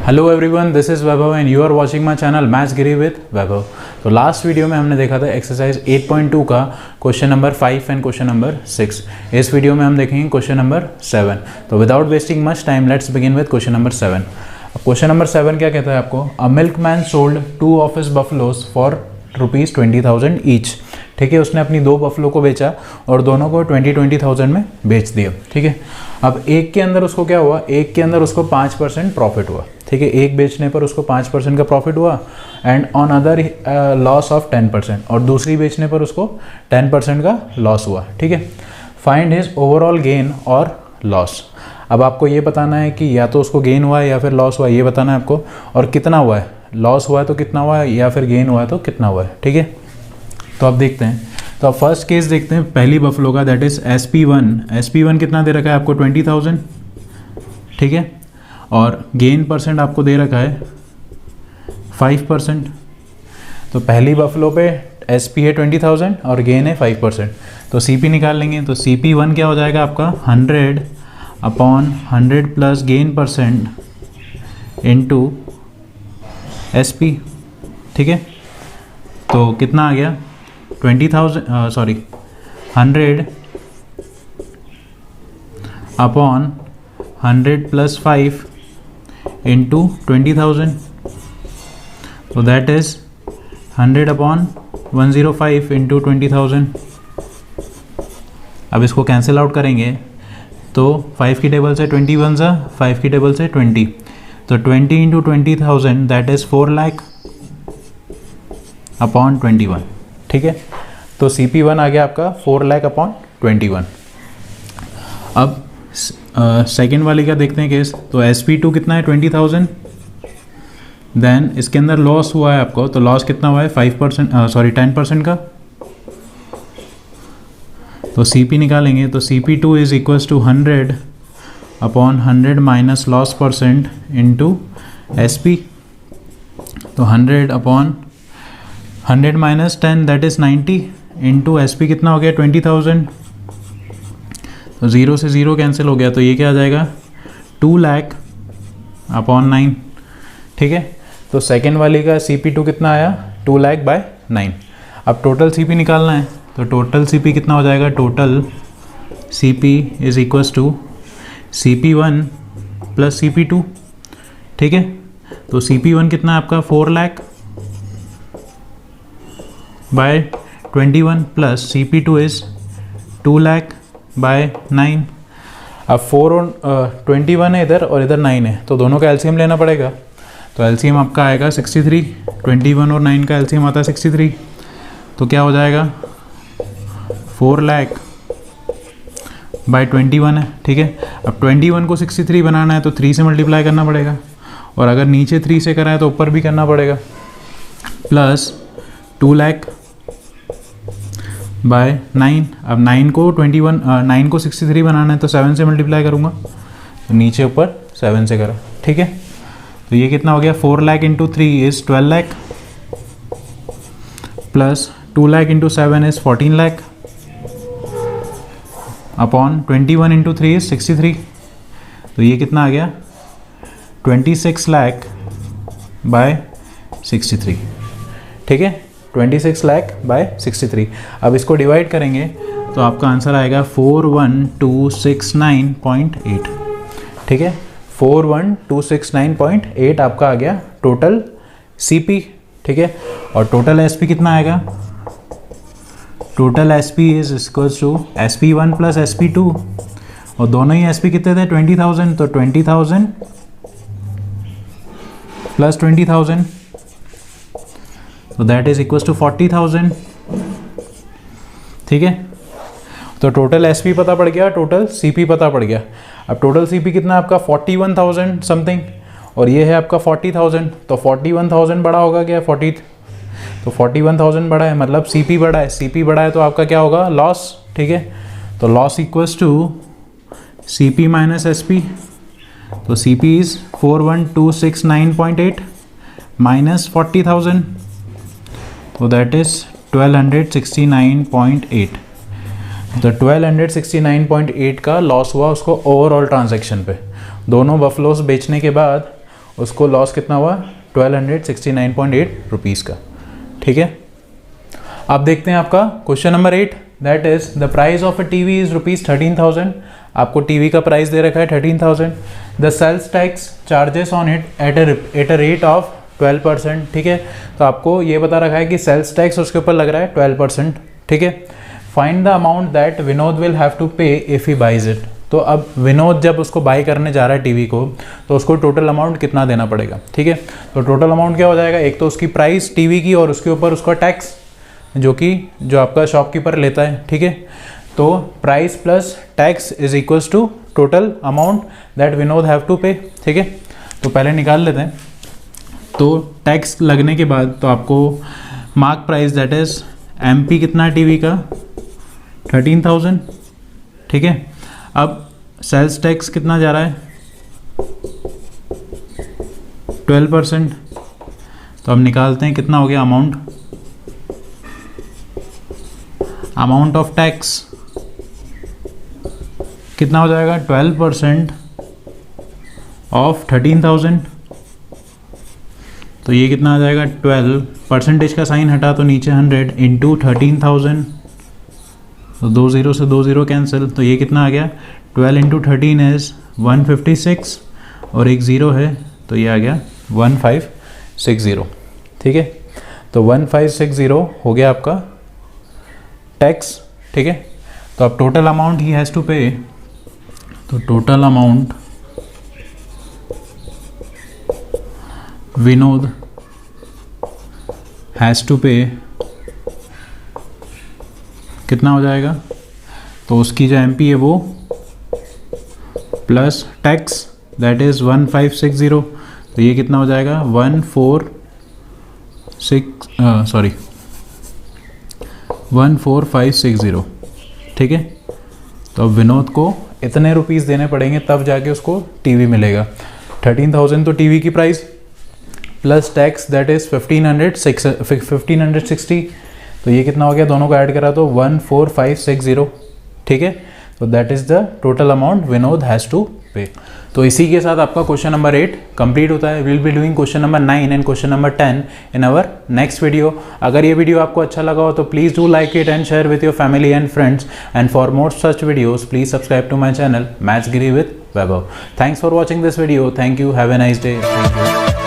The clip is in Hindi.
Hello everyone, this is Vaibhav and you are watching my channel maths Giri with Vaibhav. तो लास्ट वीडियो में हमने देखा था एक्सरसाइज 8.2 का question number 5 and question number 6। इस वीडियो में हम देखेंगे क्वेश्चन नंबर 7। तो without wasting much time let's begin with question number 7। Question number 7 क्या कहता है आपको? A milk man sold 2 of his buffaloes for ₹20,000 each. ठीक है, उसने अपनी 2 बफलो को बेचा और दोनों को 20,000 में बेच दिया। ठीक है, अब एक के अंदर उसको क्या हुआ? एक के अंदर उसको 5% प्रॉफिट हुआ। ठीक है, एक बेचने पर उसको 5% का प्रॉफिट हुआ and on other laws of 10%, और दूसरी बेचने पर उसको 10% का लॉस हुआ। ठीक है, फाइंड हिज ओवरऑल गेन और लॉस। अब आपको ये बताना है कि या तो उसको गेन हुआ है या फिर लॉस हुआ है, ये बताना है आपको, और कितना हुआ है। लॉस हुआ है तो कितना हुआ है, या फिर गेन हुआ है तो कितना हुआ है। ठीक है, तो अब देखते हैं। तो अब फर्स्ट केस देखते हैं पहली बफलो का, दैट इज SP1। SP1 कितना दे रखा है आपको? 20,000। ठीक है, और गेन परसेंट आपको दे रखा है 5%। तो पहली बफलो पे SP है 20,000 और गेन है 5%। तो CP निकाल लेंगे। तो CP1 क्या हो जाएगा आपका? 100/100 plus gain percent into SP। ठीक है, तो कितना आ गया? 100/100 प्लस 5 इंटू 20,000। तो दैट इज 100/105 इंटू 20,000। अब इसको कैंसिल आउट करेंगे तो 5 की टेबल से 21 सा, 5 की टेबल से 20, तो 20 इंटू 20,000 दैट इज 4,00,000/21। ठीक है, तो CP1 आ गया आपका 4,00,000/21। अब सेकेंड वाली का देखते हैं केस। तो SP2 कितना है? 20,000। देन इसके अंदर लॉस हुआ है आपको, तो लॉस कितना हुआ है? 10% का। तो CP निकालेंगे। तो CP2 इज equals to 100/100 minus loss percent into SP। तो 100/100 minus 10 that is 90 into SP कितना हो गया? 20,000। तो 0 से 0 कैंसिल हो गया, तो ये क्या आ जाएगा? 2,00,000/9। ठीक है, तो सेकेंड वाली का CP2 कितना आया? 2,00,000/9। अब टोटल CP निकालना है। तो टोटल CP कितना हो जाएगा? Total CP is equals to CP1 plus CP2। ठीक है, तो CP1 कितना है आपका? 4,00,000/21 प्लस CP2 इज 2,00,000/9। अब 4 और 21 है इधर और इधर 9 है, तो दोनों का LCM लेना पड़ेगा। तो LCM आपका आएगा 63। 21 और 9 का LCM आता है 63। तो क्या हो जाएगा? 4,00,000/21 है। ठीक है, अब 21 को 63 बनाना है तो 3 से मल्टीप्लाई करना पड़ेगा, और अगर नीचे 3 से करा है तो ऊपर भी करना पड़ेगा, प्लस 2,00,000/9। अब 9 को 63 बनाना है तो 7 से मल्टीप्लाई करूँगा, तो नीचे ऊपर 7 से करा। ठीक है, तो ये कितना हो गया? 4,00,000 into 3 is 12,00,000 plus 2,00,000 into 7 is 14,00,000 upon 21 into 3 is 63। तो ये कितना आ गया? 26,00,000/63। ठीक है, 26,00,000/63। अब इसको डिवाइड करेंगे तो आपका आंसर आएगा 4,1269.8। ठीक है, 4,1269.8 आपका आ गया टोटल CP। ठीक है, और टोटल SP कितना आएगा? Total SP is equals to SP1 plus SP2, और दोनों ही SP कितने थे? 20,000। तो 20,000 प्लस 20,000, तो दैट इज इक्वल्स टू 40,000। ठीक है, तो टोटल SP पता पड़ गया, टोटल CP पता पड़ गया। अब टोटल CP कितना आपका? 41,000 समथिंग, और ये है आपका 40,000। तो 41,000 बड़ा होगा क्या? 41,000 बड़ा है, मतलब CP बड़ा है। CP बड़ा है तो आपका क्या होगा? लॉस। ठीक है, तो loss equals to CP minus SP। तो CP इज 4,1269.8 माइनस 40,000, तो दैट इज 1,269.8। तो 1269.8 का लॉस हुआ उसको ओवरऑल ट्रांजैक्शन पे। दोनों बफलोस बेचने के बाद उसको लॉस कितना हुआ 1269.8 रुपीज़ का। ठीक है, अब देखते हैं आपका question number 8, that is the price of a TV is ₹13,000। आपको टीवी का प्राइस दे रखा है 13,000। The sales tax charges on it at a rate of 12%। ठीक है, तो आपको ये बता रखा है कि सेल्स टैक्स उसके ऊपर लग रहा है 12%। ठीक है, find the amount that Vinod will have to pay if he buys it. तो अब विनोद जब उसको बाय करने जा रहा है टीवी को, तो उसको टोटल अमाउंट कितना देना पड़ेगा। ठीक है, तो टोटल अमाउंट क्या हो जाएगा, एक तो उसकी प्राइस टीवी की और उसके ऊपर उसका टैक्स जो आपका शॉपकीपर लेता है। ठीक है, तो price plus tax is equals to total amount that Vinod have to pay. ठीक है, तो पहले निकाल लेते हैं। तो टैक्स लगने के बाद तो आपको mark price that is MP कितना टीवी का 13,000। ठीक है, अब सेल्स टैक्स कितना जा रहा है 12%। तो अब निकालते हैं कितना हो गया अमाउंट ऑफ टैक्स कितना हो जाएगा 12% ऑफ 13,000। तो ये कितना आ जाएगा 12, परसेंटेज का साइन हटा तो नीचे 100 इंटू 13,000। तो 2 0 से 2 0 कैंसिल, तो ये कितना आ गया 12 इंटू 13 इज 156 और एक ज़ीरो है तो ये आ गया 1560। ठीक है, तो 1560 हो गया आपका टैक्स। ठीक है, तो अब total amount he has to pay, तो total amount Vinod has to pay कितना हो जाएगा, तो उसकी जो एमपी है वो प्लस टैक्स दैट इज़ 1560। तो ये कितना हो जाएगा 14560। ठीक है, तो अब विनोद को इतने रुपीस देने पड़ेंगे तब जाके उसको टीवी मिलेगा। 13,000 तो टीवी की price plus tax that is 1560। तो ये कितना हो गया, दोनों को ऐड करा तो 14560। ठीक है, तो that is the total amount Vinod has to pay. तो इसी के साथ आपका क्वेश्चन नंबर 8 कंप्लीट होता है। Will be doing question number 9 and question number 10 in our next video. अगर ये वीडियो आपको अच्छा लगा हो तो please do like it and share with your family and friends, and for more such videos please subscribe to my channel maths Giri with Vaibhav. Thanks for watching this video. Thank you, have a nice day.